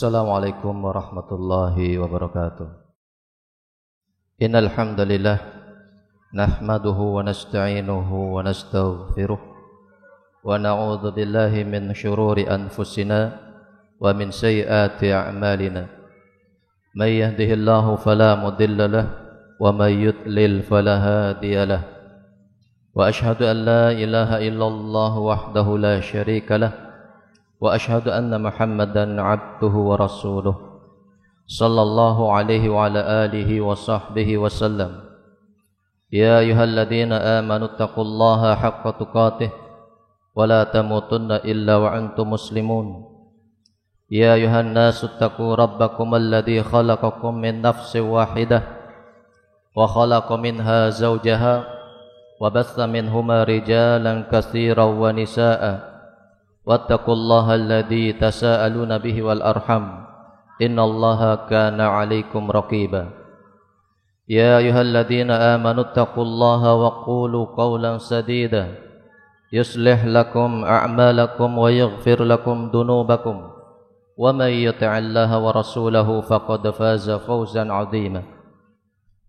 Assalamualaikum warahmatullahi wabarakatuh. Innal hamdalillah nahmaduhu wa nasta'inuhu wa nastaghfiruh wa na'udzu billahi min shururi anfusina wa min sayyiati a'malina. May yahdihillahu fala mudilla lahu wa may yudlil fala hadiya lahu. Wa ashhadu an la ilaha illallah wahdahu la syarika lahu wa ashhadu anna Muhammadan abduhu wa rasuluh sallallahu alaihi wa ala alihi wa sahbihi wa sallam. Ya ayyuhalladzina amanu taqullaha haqqa tuqatih wa la tamutunna illa wa antum muslimun. Ya ayyuhan nasu taqu rabbakum alladzi khalaqakum min nafsin wahidah wa khalaqa minha zawjaha wa batha minhuma rijalan katsiran wa nisaa'a. Wattaqullaha alladzi tasaaluna bihi wal arham innallaha kana 'alaikum raqiba. Ya ayyuhalladzina amanu taqullaha wa qulu qawlan sadida yuslih lakum a'malakum wa yaghfir lakum dunubakum wa may yuti'illaha wa rasulahu faqad faza fawzan 'azima.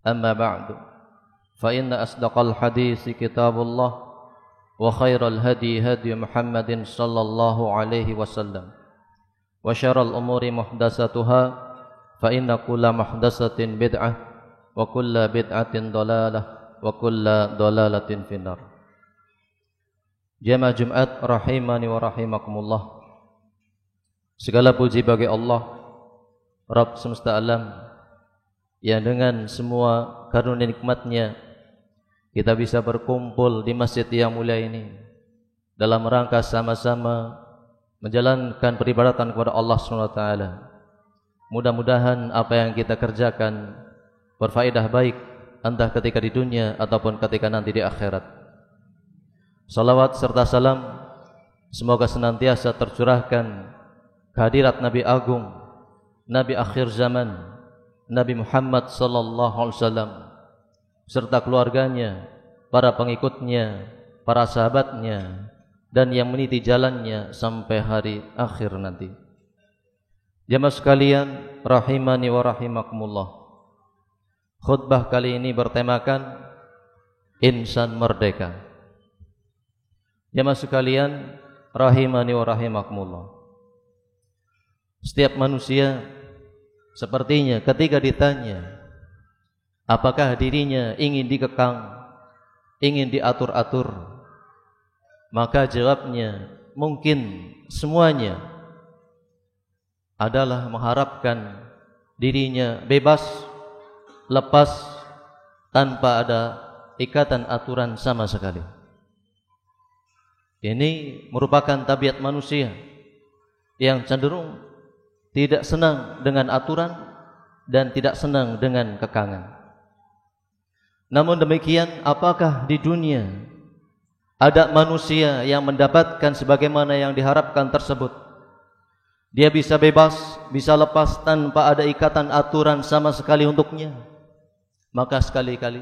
Amma ba'du, fa inna asdaqal haditsi kitabullah wa khairal hadi hadi Muhammadin sallallahu alaihi wasallam wa syarral umuri muhdatsatuha fa inna kulla muhdatsatin bid'ah wa kulla bid'atin dhalalah wa kulla dhalalatin finnar. Jamaah Jumat rahimani wa rahimakumullah. Segala puji bagi Allah Rabb semesta alam yang dengan semua karunia nikmat-Nya kita bisa berkumpul di masjid yang mulia ini dalam rangka sama-sama menjalankan peribadatan kepada Allah SWT. Mudah-mudahan apa yang kita kerjakan berfaedah baik entah ketika di dunia ataupun ketika nanti di akhirat. Salawat serta salam semoga senantiasa tercurahkan kehadirat Nabi Agung, Nabi akhir zaman, Nabi Muhammad sallallahu alaihi wasallam serta keluarganya, para pengikutnya, para sahabatnya, dan yang meniti jalannya sampai hari akhir nanti. Jamaah sekalian rahimani wa rahimakumullah. Khutbah kali ini bertemakan insan merdeka. Jamaah sekalian rahimani wa rahimakumullah. Setiap manusia sepertinya ketika ditanya apakah dirinya ingin dikekang, ingin diatur-atur, maka jawabnya mungkin semuanya adalah mengharapkan dirinya bebas, lepas, tanpa ada ikatan aturan sama sekali. Ini merupakan tabiat manusia yang cenderung tidak senang dengan aturan dan tidak senang dengan kekangan. Namun demikian, apakah di dunia ada manusia yang mendapatkan sebagaimana yang diharapkan tersebut? Dia bisa bebas, bisa lepas tanpa ada ikatan aturan sama sekali untuknya? Maka sekali-kali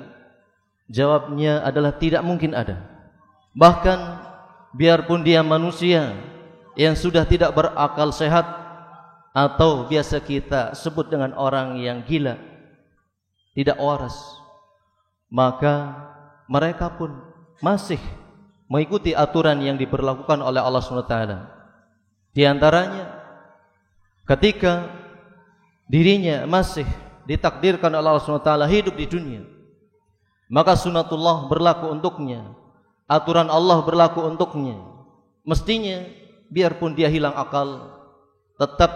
jawabnya adalah tidak mungkin ada. Bahkan biarpun dia manusia yang sudah tidak berakal sehat atau biasa kita sebut dengan orang yang gila, tidak waras, maka mereka pun masih mengikuti aturan yang diberlakukan oleh Allah SWT. Di antaranya ketika dirinya masih ditakdirkan oleh Allah SWT hidup di dunia, maka sunatullah berlaku untuknya, aturan Allah berlaku untuknya. Mestinya biarpun dia hilang akal, tetap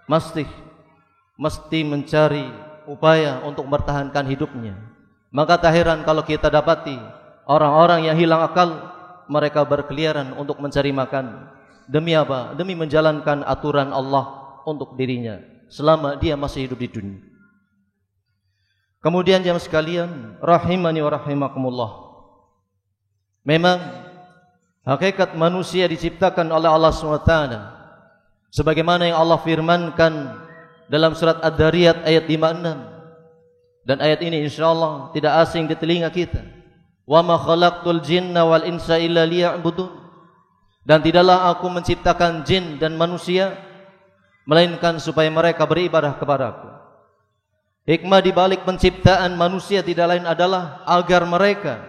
mesti mencari upaya untuk mempertahankan hidupnya. Maka tak heran kalau kita dapati orang-orang yang hilang akal, mereka berkeliaran untuk mencari makan. Demi apa? Demi menjalankan aturan Allah untuk dirinya selama dia masih hidup di dunia. Kemudian jamaah sekalian rahimani wa rahimakumullah, memang hakikat manusia diciptakan oleh Allah SWT sebagaimana yang Allah firmankan dalam surat Ad-Dariyat ayat 56. Dan ayat ini insyaallah tidak asing di telinga kita. Wa ma khalaqtul jinna wal insa illa liya'budun. Dan tidaklah aku menciptakan jin dan manusia melainkan supaya mereka beribadah kepadaku. Hikmah di balik penciptaan manusia tidak lain adalah agar mereka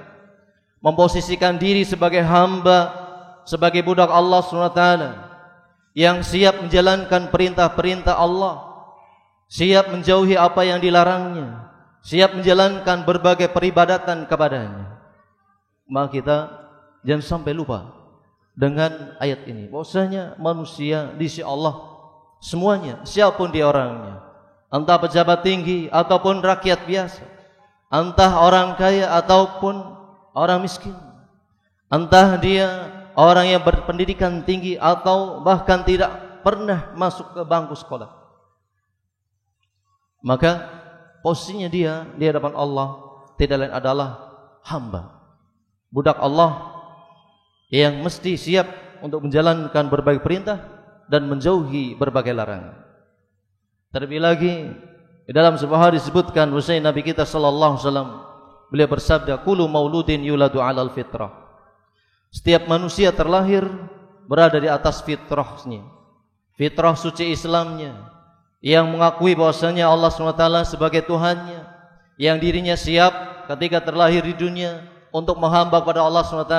memposisikan diri sebagai hamba, sebagai budak Allah SWT yang siap menjalankan perintah-perintah Allah, siap menjauhi apa yang dilarangnya, siap menjalankan berbagai peribadatan kepadanya. Maka kita jangan sampai lupa dengan ayat ini, bahwasanya manusia di sisi Allah semuanya, siapapun dia orangnya, entah pejabat tinggi ataupun rakyat biasa, entah orang kaya ataupun orang miskin, entah dia orang yang berpendidikan tinggi atau bahkan tidak pernah masuk ke bangku sekolah, maka posisinya dia di hadapan Allah tidak lain adalah hamba, budak Allah yang mesti siap untuk menjalankan berbagai perintah dan menjauhi berbagai larangan. Terlebih lagi di dalam sebuah hadis disebutkan bahwa Nabi kita sallallahu alaihi wasallam beliau bersabda, kullu mauludin yuladu 'alal fitrah. Setiap manusia terlahir berada di atas fitrahnya, fitrah suci Islamnya, yang mengakui bahwasanya Allah SWT sebagai Tuhannya, yang dirinya siap ketika terlahir di dunia untuk menghamba kepada Allah SWT,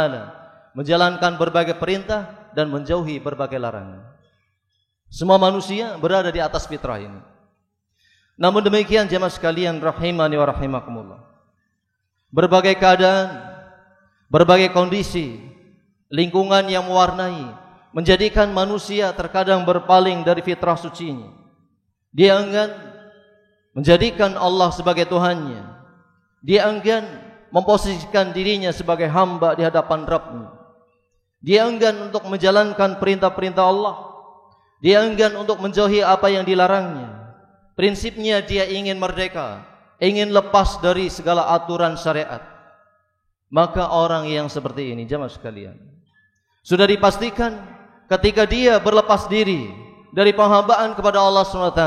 menjalankan berbagai perintah dan menjauhi berbagai larangan. Semua manusia berada di atas fitrah ini. Namun demikian jemaah sekalian rahimani wa rahimakumullah, berbagai keadaan, berbagai kondisi, lingkungan yang mewarnai menjadikan manusia terkadang berpaling dari fitrah sucinya. Dia enggan menjadikan Allah sebagai Tuhannya. Dia enggan memposisikan dirinya sebagai hamba di hadapan Rabb-Nya. Dia enggan untuk menjalankan perintah-perintah Allah. Dia enggan untuk menjauhi apa yang dilarangnya. Prinsipnya dia ingin merdeka, ingin lepas dari segala aturan syariat. Maka orang yang seperti ini jemaah sekalian, sudah dipastikan ketika dia berlepas diri dari penghambaan kepada Allah SWT,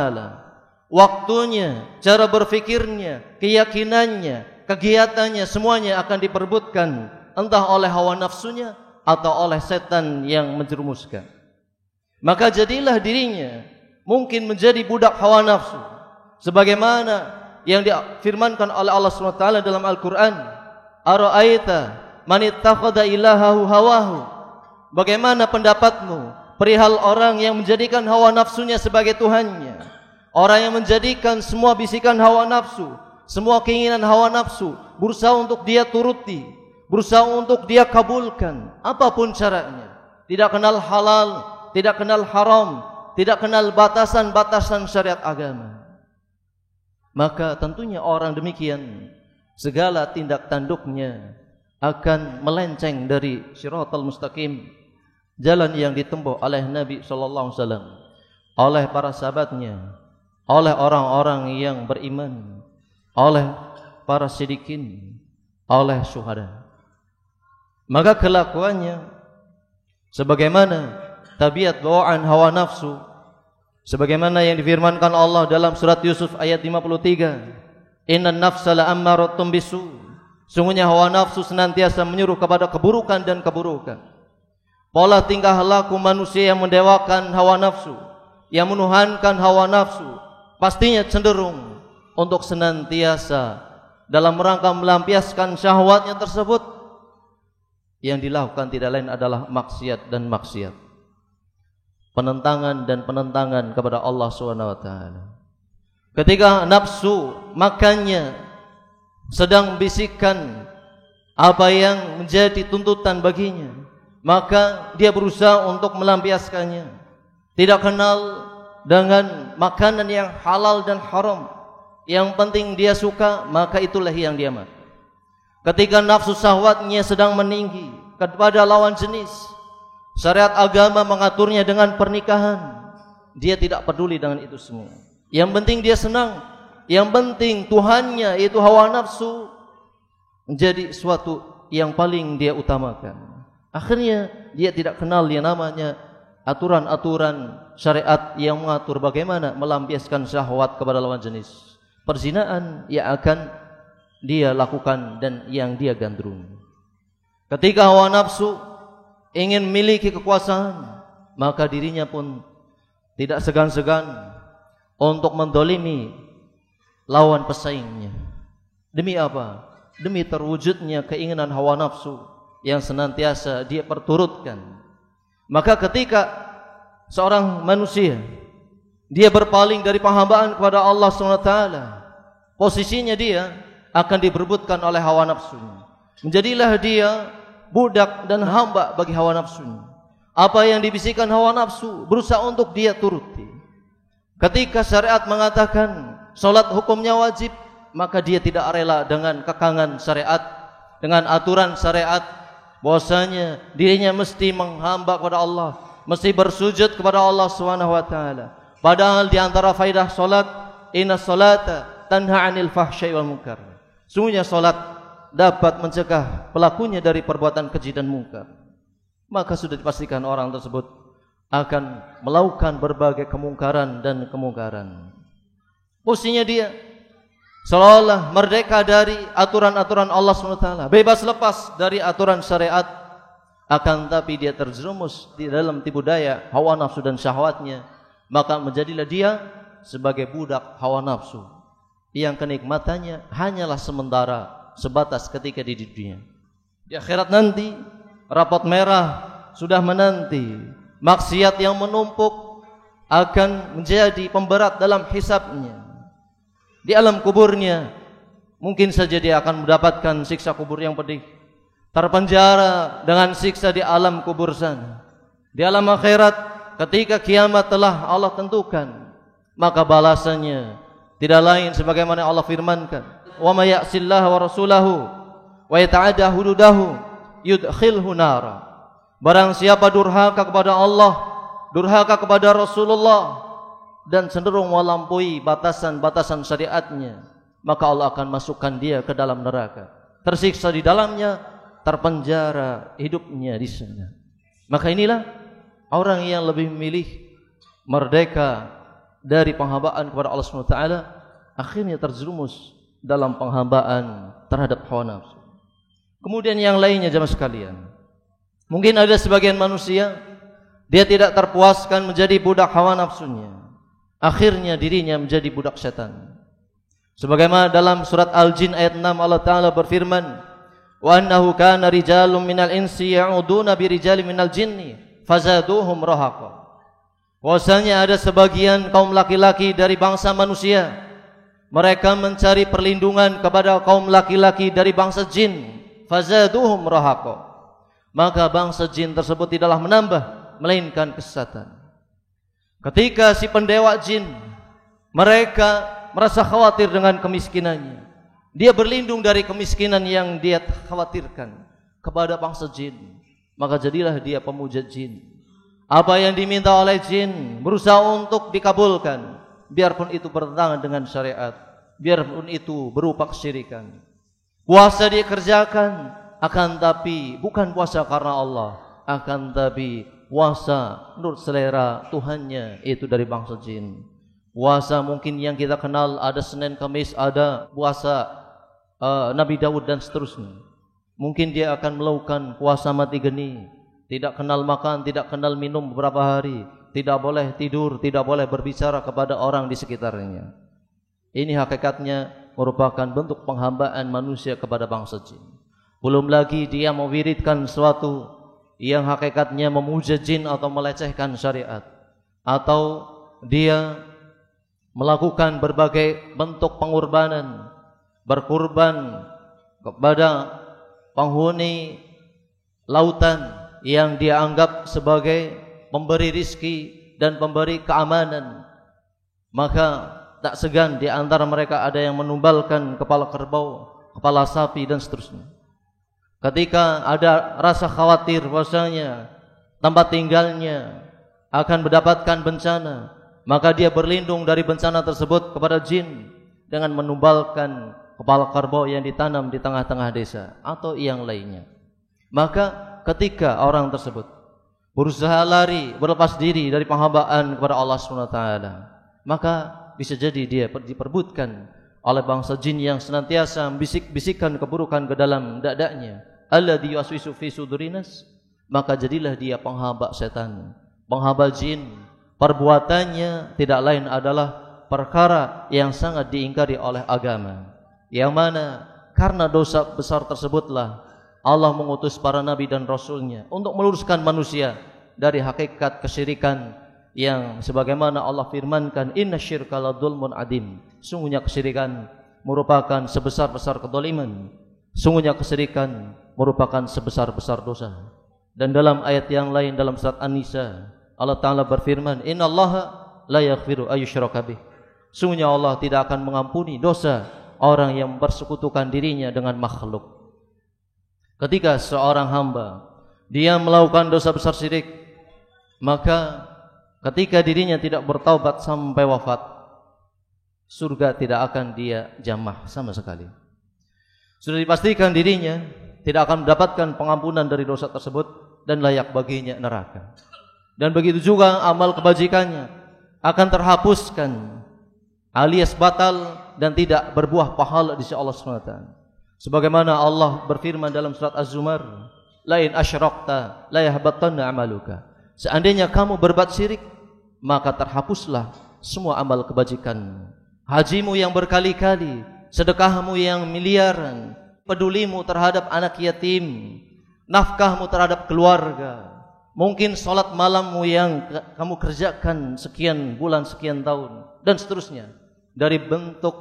waktunya, cara berfikirnya, keyakinannya, kegiatannya semuanya akan diperebutkan entah oleh hawa nafsunya atau oleh setan yang menjerumuskan. Maka jadilah dirinya mungkin menjadi budak hawa nafsu, sebagaimana yang difirmankan oleh Allah SWT dalam Al-Quran, ara'aita man ittakhadha ilahahu hawahu. Bagaimana pendapatmu perihal orang yang menjadikan hawa nafsunya sebagai Tuhannya, orang yang menjadikan semua bisikan hawa nafsu, semua keinginan hawa nafsu berusaha untuk dia turuti, berusaha untuk dia kabulkan apapun caranya, tidak kenal halal, tidak kenal haram, tidak kenal batasan-batasan syariat agama. Maka tentunya orang demikian segala tindak tanduknya akan melenceng dari Shiratal Mustaqim, jalan yang ditempuh oleh Nabi sallallahu alaihi wasallam, oleh para sahabatnya, oleh orang-orang yang beriman, oleh para siddiqin, oleh syuhada. Maka kelakuannya sebagaimana tabiat bawaan hawa nafsu, sebagaimana yang difirmankan Allah dalam surat Yusuf ayat 53, innan nafsa la'ammaratun bisu. Sungguhnya hawa nafsu senantiasa menyuruh kepada keburukan dan keburukan. Pola tingkah laku manusia yang mendewakan hawa nafsu, yang menuhankan hawa nafsu, pastinya cenderung untuk senantiasa dalam rangka melampiaskan syahwatnya tersebut. Yang dilakukan tidak lain adalah maksiat dan maksiat, penentangan dan penentangan kepada Allah SWT. Ketika nafsu makannya sedang membisikkan apa yang menjadi tuntutan baginya, maka dia berusaha untuk melampiaskannya. Tidak kenal dengan makanan yang halal dan haram. Yang penting dia suka, maka itulah yang dia makan. Ketika nafsu syahwatnya sedang meninggi kepada lawan jenis, syariat agama mengaturnya dengan pernikahan, dia tidak peduli dengan itu semua. Yang penting dia senang, yang penting Tuhannya itu hawa nafsu menjadi suatu yang paling dia utamakan. Akhirnya dia tidak kenal yang namanya aturan-aturan syariat yang mengatur bagaimana melampiaskan syahwat kepada lawan jenis. Perzinaan yang akan dia lakukan dan yang dia gandrungi. Ketika hawa nafsu ingin memiliki kekuasaan, maka dirinya pun tidak segan-segan untuk mendolimi lawan pesaingnya. Demi apa? Demi terwujudnya keinginan hawa nafsu yang senantiasa dia perturutkan. Maka ketika seorang manusia dia berpaling dari penghambaan kepada Allah SWT, posisinya dia akan diperebutkan oleh hawa nafsunya. Menjadilah dia budak dan hamba bagi hawa nafsunya. Apa yang dibisikkan hawa nafsu berusaha untuk dia turuti. Ketika syariat mengatakan salat hukumnya wajib, maka dia tidak rela dengan kekangan syariat, dengan aturan syariat, bahwasanya dirinya mesti menghamba kepada Allah, mesti bersujud kepada Allah SWT. Padahal di antara faidah salat, inna salata tanha 'anil fahsya'i wal munkar. Sungguhnya salat dapat mencegah pelakunya dari perbuatan keji dan mungkar. Maka sudah dipastikan orang tersebut akan melakukan berbagai kemungkaran dan kemungkaran. Posisinya dia seolah merdeka dari aturan-aturan Allah SWT, bebas lepas dari aturan syariat, akan tapi dia terjerumus di dalam tipu daya hawa nafsu dan syahwatnya. Maka menjadilah dia sebagai budak hawa nafsu yang kenikmatannya hanyalah sementara, sebatas ketika di dunia. Di akhirat nanti rapot merah sudah menanti, maksiat yang menumpuk akan menjadi pemberat dalam hisabnya. Di alam kuburnya mungkin saja dia akan mendapatkan siksa kubur yang pedih, terpenjara dengan siksa di alam kubur sana. Di alam akhirat ketika kiamat telah Allah tentukan, maka balasannya tidak lain sebagaimana Allah firmankan, wa may ya'sillaha wa rasulahu wa yata'adda hududahu yudkhilhu nara. Barang siapa durhaka kepada Allah, durhaka kepada Rasulullah, dan cenderung melampaui batasan-batasan syariatnya, maka Allah akan masukkan dia ke dalam neraka, tersiksa di dalamnya, terpenjara hidupnya di sana. Maka inilah orang yang lebih memilih merdeka dari penghambaan kepada Allah SWT, akhirnya terjerumus dalam penghambaan terhadap hawa nafsu. Kemudian yang lainnya jemaah sekalian, mungkin ada sebagian manusia dia tidak terpuaskan menjadi budak hawa nafsunya, akhirnya dirinya menjadi budak setan. Sebagaimana dalam surat Al-Jin ayat 6 Allah Ta'ala berfirman, wa annahu kana rijalun minal insi ya'uduna birijalin minal jinni fazaduhum rahaqa. Bahwasanya ada sebagian kaum laki-laki dari bangsa manusia, mereka mencari perlindungan kepada kaum laki-laki dari bangsa jin, fazaduhum rahaqa. Maka bangsa jin tersebut tidaklah menambah melainkan kesesatan. Ketika si pendewa jin mereka merasa khawatir dengan kemiskinannya, dia berlindung dari kemiskinan yang dia khawatirkan kepada bangsa jin, maka jadilah dia pemuja jin. Apa yang diminta oleh jin berusaha untuk dikabulkan, biarpun itu bertentangan dengan syariat, biarpun itu berupa kesyirikan. Puasa dia kerjakan, akan tapi bukan puasa karena Allah, akan tapi puasa menurut selera Tuhannya, itu dari bangsa jin. Puasa mungkin yang kita kenal ada Senin Kamis, ada puasa Nabi Daud dan seterusnya. Mungkin dia akan melakukan puasa mati geni, tidak kenal makan, tidak kenal minum beberapa hari, tidak boleh tidur, tidak boleh berbicara kepada orang di sekitarnya. Ini hakikatnya merupakan bentuk penghambaan manusia kepada bangsa jin. Belum lagi dia mewiridkan sesuatu yang hakikatnya memuja jin atau melecehkan syariat, atau dia melakukan berbagai bentuk pengorbanan, berkurban kepada penghuni lautan yang dia anggap sebagai pemberi rizki dan pemberi keamanan. Maka tak segan di antara mereka ada yang menumbalkan kepala kerbau, kepala sapi dan seterusnya. Ketika ada rasa khawatir bahwasanya tempat tinggalnya akan mendapatkan bencana, maka dia berlindung dari bencana tersebut kepada jin dengan menumbalkan kepala kerbau yang ditanam di tengah-tengah desa atau yang lainnya. Maka ketika orang tersebut berusaha lari, berlepas diri dari penghambaan kepada Allah SWT, maka bisa jadi dia diperbutkan oleh bangsa jin yang senantiasa bisik-bisikan keburukan ke dalam dadanya, alladzi yuwaswisu fi sudurinas. Maka jadilah dia penghamba setan, penghamba jin, perbuatannya tidak lain adalah perkara yang sangat diingkari oleh agama, yang mana karena dosa besar tersebutlah Allah mengutus para nabi dan rasulnya untuk meluruskan manusia dari hakikat kesyirikan yang sebagaimana Allah firmankan, innasyirka ladzulmun adim, sungguhnya kesyirikan merupakan sebesar-besar kedzaliman, sungguhnya kesyirikan merupakan sebesar-besar dosa. Dan dalam ayat yang lain dalam surat An-Nisa, Allah Ta'ala berfirman, innallaha la yaghfiru ayyushraka bih, sungguhnya Allah tidak akan mengampuni dosa orang yang bersekutukan dirinya dengan makhluk. Ketika seorang hamba dia melakukan dosa besar syirik, maka ketika dirinya tidak bertaubat sampai wafat, surga tidak akan dia jamah sama sekali. Sudah dipastikan dirinya tidak akan mendapatkan pengampunan dari dosa tersebut dan layak baginya neraka. Dan begitu juga amal kebajikannya akan terhapuskan alias batal dan tidak berbuah pahala di sisi Allah SWT. Sebagaimana Allah berfirman dalam surat Az-Zumar, la in asyrakta la yahbatanna amaluka. Seandainya kamu berbuat syirik, maka terhapuslah semua amal kebajikan. Hajimu yang berkali-kali, sedekahmu yang miliaran, pedulimu terhadap anak yatim, nafkahmu terhadap keluarga, mungkin salat malammu yang kamu kerjakan sekian bulan, sekian tahun, dan seterusnya. Dari bentuk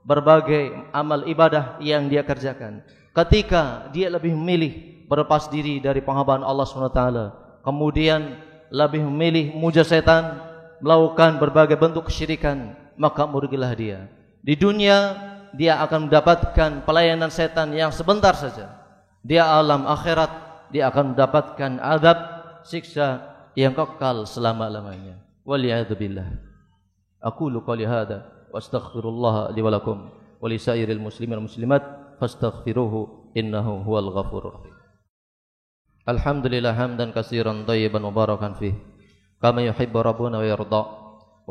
berbagai amal ibadah yang dia kerjakan, ketika dia lebih memilih berlepas diri dari penghambaan Allah SWT, kemudian lebih memilih memuja setan, melakukan berbagai bentuk kesyirikan, maka merugilah dia. Di dunia dia akan mendapatkan pelayanan setan yang sebentar saja. Di alam akhirat dia akan mendapatkan azab, siksa yang kekal selama-lamanya. Waliyadzubillah. Aqulu qouli hadza wa astaghfirullah li wa lakum wa li sairil muslimin wal muslimat fastaghfiruhu innahu huwal ghafurur rahim. Alhamdulillah hamdan katsiran thayyiban mubarakan fih kama yuhibbu rabbuna wa yarda,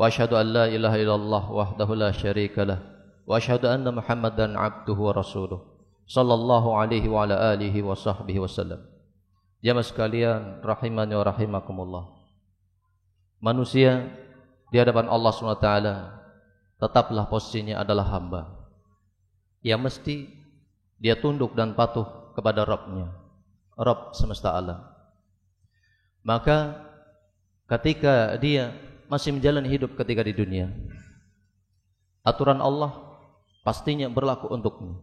wa asyhadu an la ilaha illallah wahdahu la syarika lah, wa asyhadu anna Muhammadan abduhu wa rasuluh sallallahu alaihi wa ala alihi wa sahbihi wasallam. Jamaah sekalian rahimani wa rahimakumullah, manusia di hadapan Allah SWT tetaplah posisinya adalah hamba yang mesti dia tunduk dan patuh kepada Rabb-Nya, Rabb semesta alam. Maka ketika dia masih menjalani hidup ketika di dunia, aturan Allah pastinya berlaku untuknya.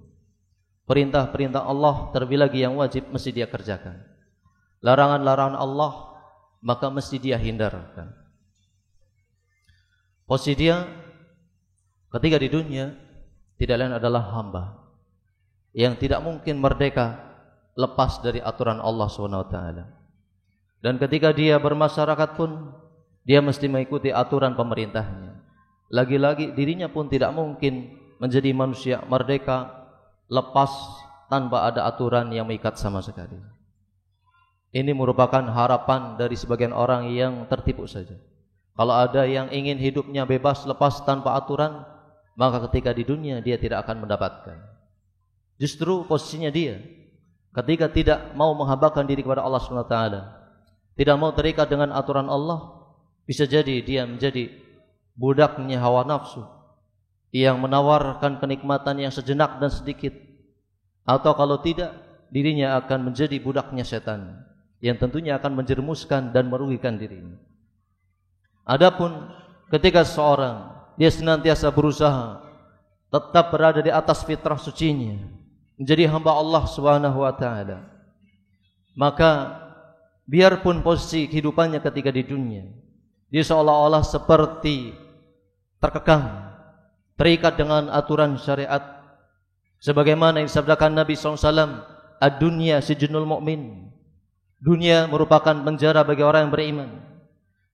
Perintah-perintah Allah terlebih lagi yang wajib mesti dia kerjakan. Larangan-larangan Allah maka mesti dia hindarkan. Posisi dia ketika di dunia tidak lain adalah hamba yang tidak mungkin merdeka lepas dari aturan Allah SWT. Dan ketika dia bermasyarakat pun dia mesti mengikuti aturan pemerintahnya. Lagi-lagi dirinya pun tidak mungkin menjadi manusia merdeka lepas tanpa ada aturan yang mengikat sama sekali. Ini merupakan harapan dari sebagian orang yang tertipu saja. Kalau ada yang ingin hidupnya bebas lepas tanpa aturan, maka ketika di dunia dia tidak akan mendapatkan. Justru posisinya dia ketika tidak mau menghambakan diri kepada Allah SWT, tidak mau terikat dengan aturan Allah, bisa jadi dia menjadi budaknya hawa nafsu yang menawarkan kenikmatan yang sejenak dan sedikit. Atau kalau tidak, dirinya akan menjadi budaknya setan yang tentunya akan menjerumuskan dan merugikan dirinya. Adapun ketika seorang dia senantiasa berusaha tetap berada di atas fitrah sucinya, menjadi hamba Allah Subhanahu wa taala, maka biarpun posisi kehidupannya ketika di dunia dia seolah-olah seperti terkekang, terikat dengan aturan syariat, sebagaimana yang disabdakan Nabi SAW, ad-dunya sijnul mu'min, dunia merupakan penjara bagi orang yang beriman.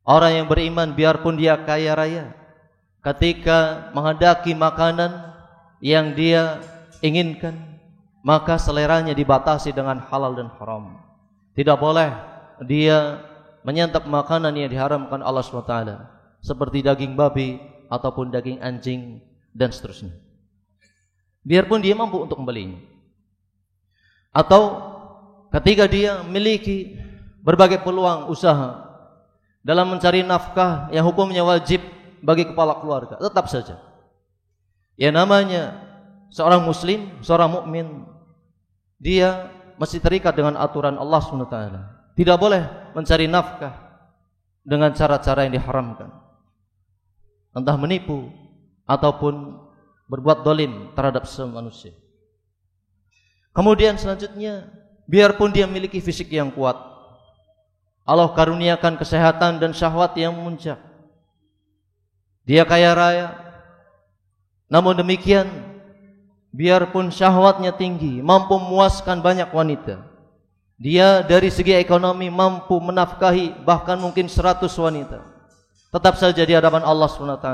Orang yang beriman biarpun dia kaya raya, ketika menghendaki makanan yang dia inginkan, maka seleranya dibatasi dengan halal dan haram. Tidak boleh dia menyantap makanan yang diharamkan Allah SWT, seperti daging babi ataupun daging anjing dan seterusnya, biarpun dia mampu untuk membelinya. Atau ketika dia memiliki berbagai peluang usaha, dalam mencari nafkah yang hukumnya wajib bagi kepala keluarga, tetap saja ya namanya seorang muslim, seorang mukmin, dia masih terikat dengan aturan Allah SWT. Tidak boleh mencari nafkah dengan cara-cara yang diharamkan, entah menipu ataupun berbuat dolim terhadap sesama manusia. Kemudian selanjutnya, biarpun dia memiliki fisik yang kuat, Allah karuniakan kesehatan dan syahwat yang memuncak, dia kaya raya, namun demikian biarpun syahwatnya tinggi, mampu memuaskan banyak wanita, dia dari segi ekonomi mampu menafkahi bahkan mungkin 100 wanita, tetap saja di hadapan Allah SWT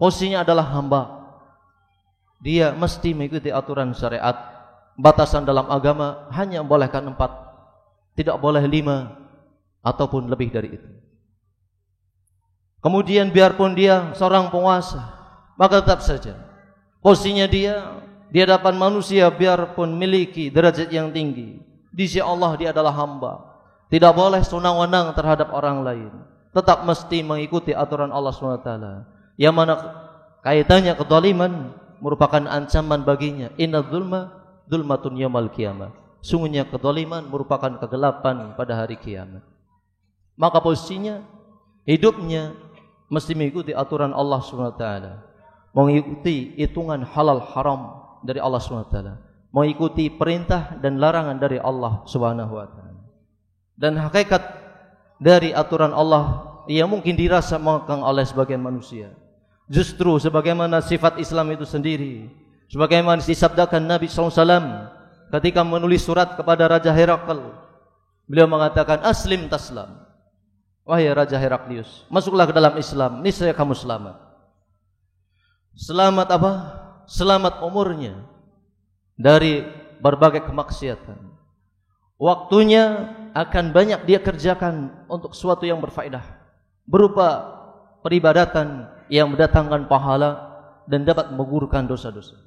posisinya adalah hamba. Dia mesti mengikuti aturan syariat. Batasan dalam agama hanya membolehkan 4, tidak boleh 5 ataupun lebih dari itu. Kemudian biarpun dia seorang penguasa, maka tetap saja posisinya dia di hadapan manusia, biarpun memiliki derajat yang tinggi, di sisi Allah dia adalah hamba. Tidak boleh senang-wenang terhadap orang lain, tetap mesti mengikuti aturan Allah SWT, yang mana kaitannya kezaliman merupakan ancaman baginya. Inna dzulma dzulmatun yaumil qiyamah. Sungguhnya kezaliman merupakan kegelapan pada hari kiamat. Maka posisinya hidupnya mesti mengikuti aturan Allah SWT, mengikuti hitungan halal haram dari Allah SWT, mengikuti perintah dan larangan dari Allah SWT. Dan hakikat dari aturan Allah yang mungkin dirasa mengekang oleh sebagian manusia, justru sebagaimana sifat Islam itu sendiri, sebagaimana disabdakan Nabi SAW ketika menulis surat kepada Raja Herakl. Beliau mengatakan, aslim taslam, wahai Raja Heraklius, masuklah ke dalam Islam, niscaya kamu selamat. Selamat apa? Selamat umurnya dari berbagai kemaksiatan. Waktunya akan banyak dia kerjakan untuk sesuatu yang berfaedah, berupa peribadatan yang mendatangkan pahala dan dapat menggugurkan dosa-dosa.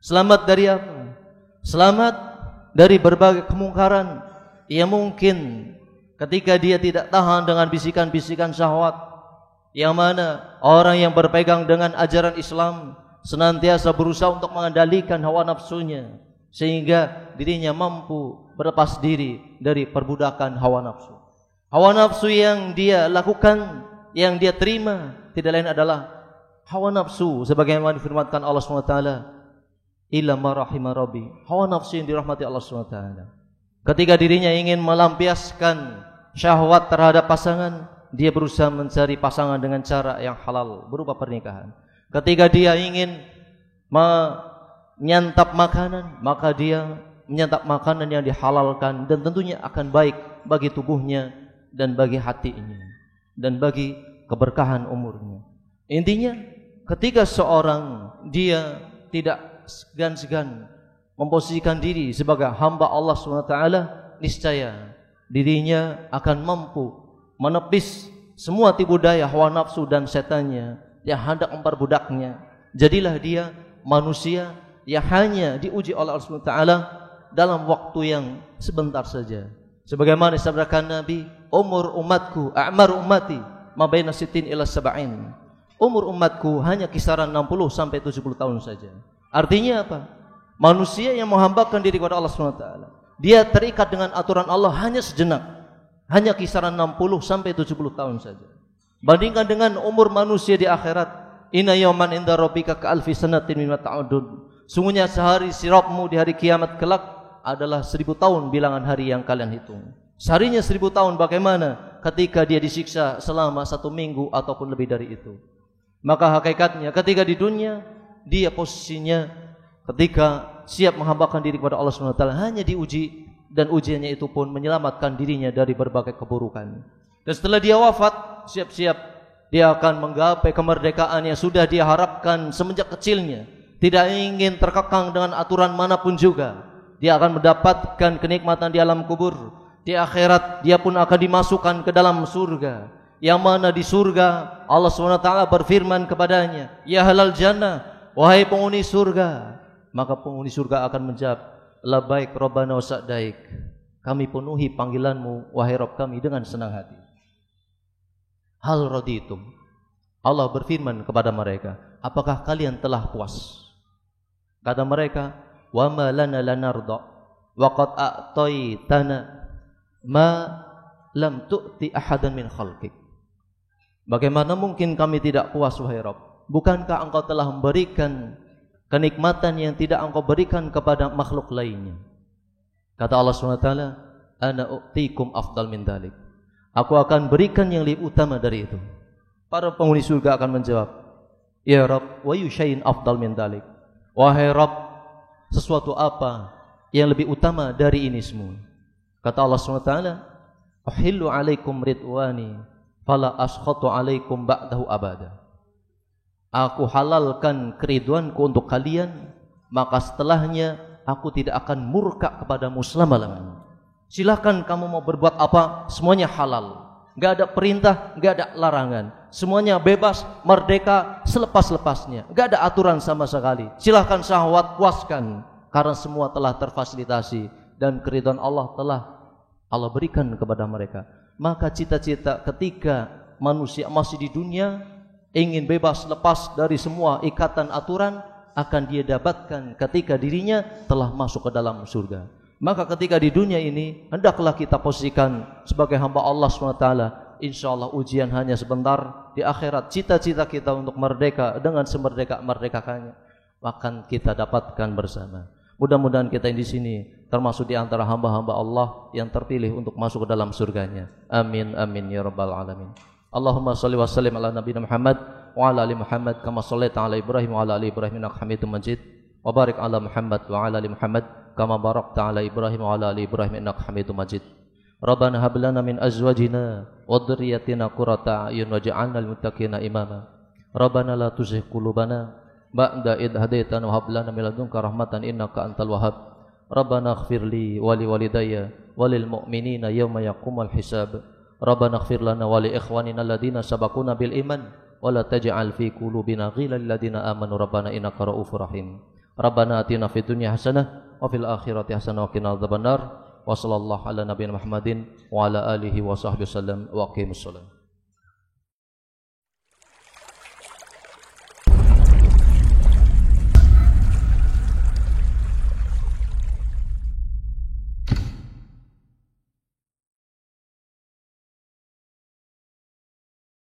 Selamat dari apa? Selamat dari berbagai kemungkaran yang mungkin ketika dia tidak tahan dengan bisikan-bisikan syahwat, yang mana orang yang berpegang dengan ajaran Islam senantiasa berusaha untuk mengendalikan hawa nafsunya, sehingga dirinya mampu berlepas diri dari perbudakan hawa nafsu. Hawa nafsu yang dia lakukan, yang dia terima, tidak lain adalah hawa nafsu, sebagaimana difirmankan Allah SWT, illa ma rahima rabbi, hawa nafsu yang dirahmati Allah SWT. Ketika dirinya ingin melampiaskan syahwat terhadap pasangan, dia berusaha mencari pasangan dengan cara yang halal, berupa pernikahan. Ketika dia ingin menyantap makanan, maka dia menyantap makanan yang dihalalkan, dan tentunya akan baik bagi tubuhnya dan bagi hatinya dan bagi keberkahan umurnya. Intinya, ketika seorang dia tidak segan-segan memposisikan diri sebagai hamba Allah SWT, niscaya dirinya akan mampu menepis semua tipu daya hawa nafsu dan setannya yang hendak memperbudaknya. Jadilah dia manusia yang hanya diuji oleh Allah SWT dalam waktu yang sebentar saja. Sebagaimana disabdakan Nabi, umur umatku, a'mar ummati ma baina sittin ila sab'in. Umur umatku hanya kisaran 60 sampai 70 tahun saja. Artinya apa? Manusia yang menghambakan diri kepada Allah SWT, dia terikat dengan aturan Allah hanya sejenak, hanya kisaran 60 sampai 70 tahun saja. Bandingkan dengan umur manusia di akhirat, inna yawman inda rabbika ka alfi sanatin mimma ta'udun. Sungguhnya sehari sirapmu di hari kiamat kelak adalah 1000 tahun bilangan hari yang kalian hitung. Seharinya 1000 tahun, bagaimana ketika dia disiksa selama 1 minggu ataupun lebih dari itu? Maka hakikatnya ketika di dunia, dia posisinya ketika siap menghambakan diri kepada Allah SWT hanya diuji, dan ujiannya itu pun menyelamatkan dirinya dari berbagai keburukan. Dan setelah dia wafat, siap-siap dia akan menggapai kemerdekaan yang sudah dia harapkan semenjak kecilnya. Tidak ingin terkekang dengan aturan manapun juga. Dia akan mendapatkan kenikmatan di alam kubur. Di akhirat dia pun akan dimasukkan ke dalam surga, yang mana di surga Allah SWT berfirman kepadanya, ya halal jannah, wahai penghuni surga. Maka penghuni surga akan menjawab, labbaik rabbana wa sa'daik, kami penuhi panggilanmu wahai Rabb kami dengan senang hati. Hal raditum. Allah berfirman kepada mereka, apakah kalian telah puas? Kata mereka, wa ma lana lanarda wa qad a'taitana ma lam tu'ti ahadan min khalqik. Bagaimana mungkin kami tidak puas wahai Rabb? Bukankah engkau telah memberikan kenikmatan yang tidak engkau berikan kepada makhluk lainnya? Kata Allah SWT, ana u'tikum afdal min dalik. Aku akan berikan yang lebih utama dari itu. Para penghuni surga akan menjawab, ya Rabb, wa yushayyin afdal min dalik. Wahai Rabb, sesuatu apa yang lebih utama dari ini semua? Kata Allah SWT, uhillu alaikum ridwani fala askhatu alaikum ba'dahu abada. Aku halalkan keriduanku untuk kalian, maka setelahnya aku tidak akan murka kepadamu selama-lamanya. Silakan kamu mau berbuat apa, semuanya halal. Gak ada perintah, gak ada larangan. Semuanya bebas, merdeka, selepas-lepasnya. Gak ada aturan sama sekali. Silakan syahwat puaskan, karena semua telah terfasilitasi dan keridhaan Allah telah Allah berikan kepada mereka. Maka cita-cita ketika manusia masih di dunia ingin bebas lepas dari semua ikatan aturan akan dia dapatkan ketika dirinya telah masuk ke dalam surga. Maka ketika di dunia ini hendaklah kita posisikan sebagai hamba Allah SWT. Insya Allah ujian hanya sebentar. Di akhirat cita-cita kita untuk merdeka dengan semerdeka-merdekakannya akan kita dapatkan bersama. Mudah-mudahan kita di sini termasuk di antara hamba-hamba Allah yang terpilih untuk masuk ke dalam surganya. Amin amin ya rabbal alamin. Allahumma shalli wa sallim ala nabiyina Muhammad wa ala ali Muhammad kama shallaita ala Ibrahim wa ala ali Ibrahim innaka Hamidum Majid. Wa barik ala Muhammad wa ala ali Muhammad kama barakta ala Ibrahim wa ala ali Ibrahim innaka Hamidum Majid. Rabbana hab lana min azwajina wa dhurriyyatina qurrata a'yun waj'alna lil muttaqina imama. Rabbana la tuzigh qulubana ba'da idh hadaitana wa hab lana min ladunka rahmatan innaka antal wahhab. Rabbana ighfir li wa li walidayya wa lil mu'minina yawma yaqumul hisab. Rabbana ighfir lana wa li ikhwanina alladhina sabaquna bil iman wa la taj'al fi qulubina ghillan lil ladzina amanu rabbana innaka ra'ufur rahim. Rabbana atina fid dunya hasanah wa fil akhirati hasanah wa qina adzabannar. Wa sallallahu ala nabiyina Muhammadin wa ala alihi wa sahbihi wasallam wa aqimus salam.